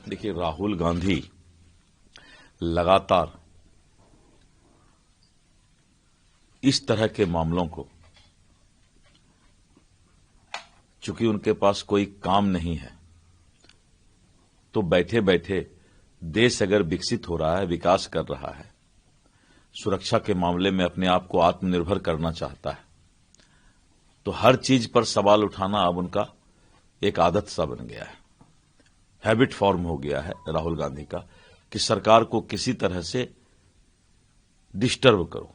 देखिए, राहुल गांधी लगातार इस तरह के मामलों को, चूंकि उनके पास कोई काम नहीं है, तो बैठे बैठे देश अगर विकसित हो रहा है, विकास कर रहा है, सुरक्षा के मामले में अपने आप को आत्मनिर्भर करना चाहता है, तो हर चीज पर सवाल उठाना अब उनका एक आदत सा बन गया है, हैबिट फॉर्म हो गया है राहुल गांधी का, कि सरकार को किसी तरह से डिस्टर्ब करो।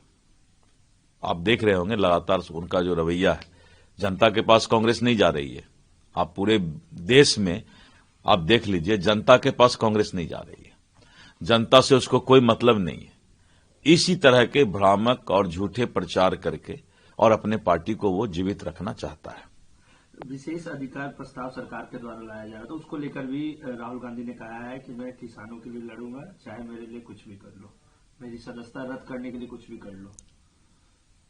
आप देख रहे होंगे लगातार उनका जो रवैया है, जनता के पास कांग्रेस नहीं जा रही है। आप पूरे देश में आप देख लीजिए, जनता के पास कांग्रेस नहीं जा रही है, जनता से उसको कोई मतलब नहीं है। इसी तरह के भ्रामक और झूठे प्रचार करके और अपने पार्टी को वो जीवित रखना चाहता है। विशेष अधिकार प्रस्ताव सरकार के द्वारा लाया जा रहा था, उसको लेकर भी राहुल गांधी ने कहा है कि मैं किसानों के लिए लड़ूंगा, चाहे मेरे लिए कुछ भी कर लो, मेरी सदस्यता रद्द करने के लिए कुछ भी कर लो।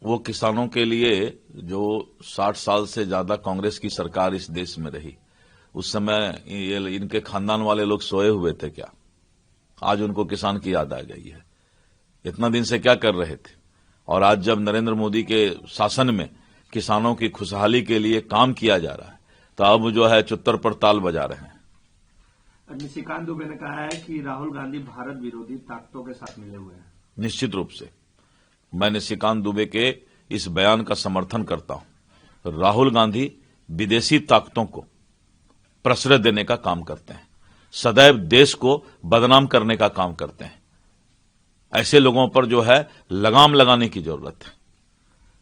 वो किसानों के लिए जो 60 साल से ज्यादा कांग्रेस की सरकार इस देश में रही, उस समय ये इनके खानदान वाले लोग सोए हुए थे क्या? आज उनको किसान की याद आ गई है। इतना दिन से क्या कर रहे थे? और आज जब नरेंद्र मोदी के शासन में किसानों की खुशहाली के लिए काम किया जा रहा है, तो अब जो है चुत्तर पर ताल बजा रहे हैं। निशिकांत दुबे ने कहा है कि राहुल गांधी भारत विरोधी ताकतों के साथ मिले हुए हैं। निश्चित रूप से मैं निशिकांत दुबे के इस बयान का समर्थन करता हूं। राहुल गांधी विदेशी ताकतों को प्रश्रय देने का काम करते हैं, सदैव देश को बदनाम करने का काम करते हैं। ऐसे लोगों पर जो है लगाम लगाने की जरूरत है।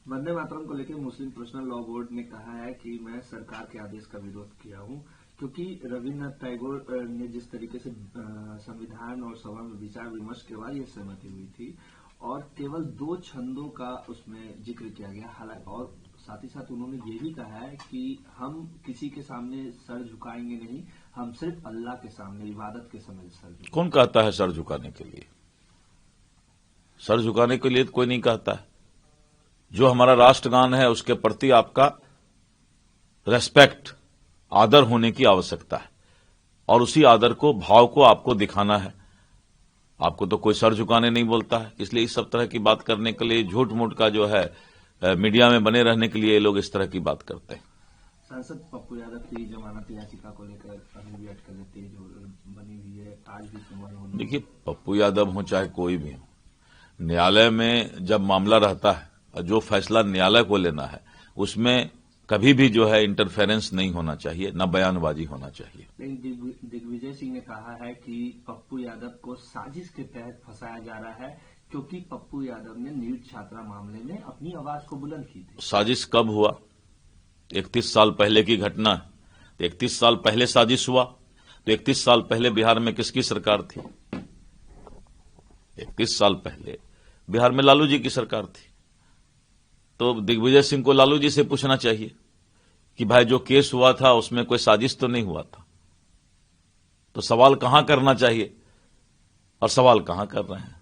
वंदे मातरम को लेकर मुस्लिम पर्सनल लॉ बोर्ड ने कहा है कि मैं सरकार के आदेश का विरोध किया हूं, क्योंकि रविन्द्रनाथ टैगोर ने जिस तरीके से संविधान और सभा में विचार विमर्श के बाद ये सहमति हुई थी, और केवल 2 छंदों का उसमें जिक्र किया गया। हालांकि और साथ ही साथ उन्होंने ये भी कहा है कि हम किसी के सामने सर झुकाएंगे नहीं, हम सिर्फ अल्लाह के सामने इबादत के समय सर झुकाएंगे। कौन कहता है सर झुकाने के लिए? सर झुकाने के लिए तो कोई नहीं कहता है। जो हमारा राष्ट्रगान है उसके प्रति आपका रेस्पेक्ट, आदर होने की आवश्यकता है, और उसी आदर को, भाव को आपको दिखाना है। आपको तो कोई सर झुकाने नहीं बोलता है, इसलिए इस सब तरह की बात करने के लिए, झूठ मूठ का जो है मीडिया में बने रहने के लिए ये लोग इस तरह की बात करते हैं। सांसद पप्पू यादव की जमानत याचिका को लेकर अभी भी अटकलें तेज बनी हुई है, आज भी सुनवाई होनी। देखिए, पप्पू यादव हो चाहे कोई भी हो, न्यायालय में जब मामला रहता है और जो फैसला न्यायालय को लेना है, उसमें कभी भी जो है इंटरफेरेंस नहीं होना चाहिए, न बयानबाजी होना चाहिए। लेकिन दिग्विजय सिंह ने कहा है कि पप्पू यादव को साजिश के तहत फंसाया जा रहा है, क्योंकि पप्पू यादव ने नीट छात्रा मामले में अपनी आवाज को बुलंद की थी। साजिश कब हुआ? 31 साल पहले की घटना है। 31 साल पहले साजिश हुआ तो 31 साल पहले बिहार में किसकी सरकार थी? 31 साल पहले बिहार में लालू जी की सरकार थी। तो दिग्विजय सिंह को लालू जी से पूछना चाहिए कि भाई जो केस हुआ था उसमें कोई साजिश तो नहीं हुआ था। तो सवाल कहां करना चाहिए और सवाल कहां कर रहे हैं?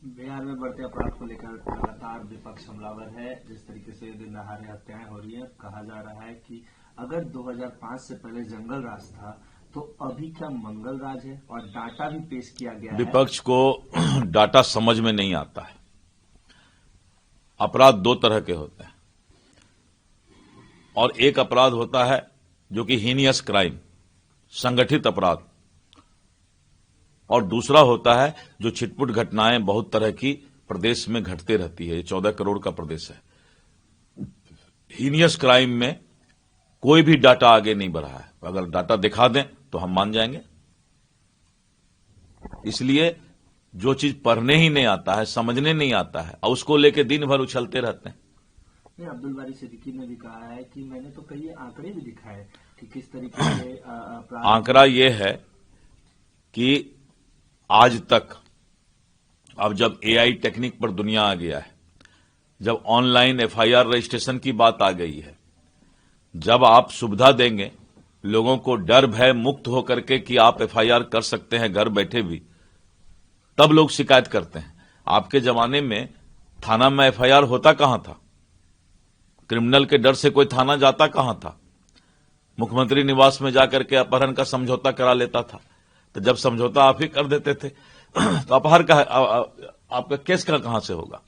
बिहार में बढ़ते अपराध को लेकर लगातार विपक्ष हमलावर है। जिस तरीके से दिन दहाड़े हत्याएं हो रही है, कहा जा रहा है कि अगर 2005 से पहले जंगल राज था तो अभी क्या मंगल राज है, और डाटा भी पेश किया गया है। विपक्ष को डाटा समझ में नहीं आता है। अपराध 2 तरह के होते हैं, और एक अपराध होता है जो कि हीनियस क्राइम, संगठित अपराध, और दूसरा होता है जो छिटपुट घटनाएं बहुत तरह की प्रदेश में घटते रहती है। ये 14 करोड़ का प्रदेश है। हीनियस क्राइम में कोई भी डाटा आगे नहीं बढ़ा है। अगर डाटा दिखा दें तो हम मान जाएंगे। इसलिए जो चीज पढ़ने ही नहीं आता है, समझने नहीं आता है, और उसको लेके दिन भर उछलते रहते हैं। अब्दुल बारी सिद्दीकी ने भी कहा है कि मैंने तो कई आंकड़े भी दिखाए कि किस तरीके से आंकड़ा ये है कि आज तक, अब जब एआई टेक्निक पर दुनिया आ गया है, जब ऑनलाइन एफआईआर रजिस्ट्रेशन की बात आ गई है, जब आप सुविधा देंगे लोगों को डर भय मुक्त होकर के कि आप एफआईआर कर सकते हैं घर बैठे भी, तब लोग शिकायत करते हैं। आपके जमाने में थाना में एफआईआर होता कहां था? क्रिमिनल के डर से कोई थाना जाता कहां था? मुख्यमंत्री निवास में जाकर के अपहरण का समझौता करा लेता था। तो जब समझौता आप ही कर देते थे तो अपहार का आपका केस का कहां से होगा?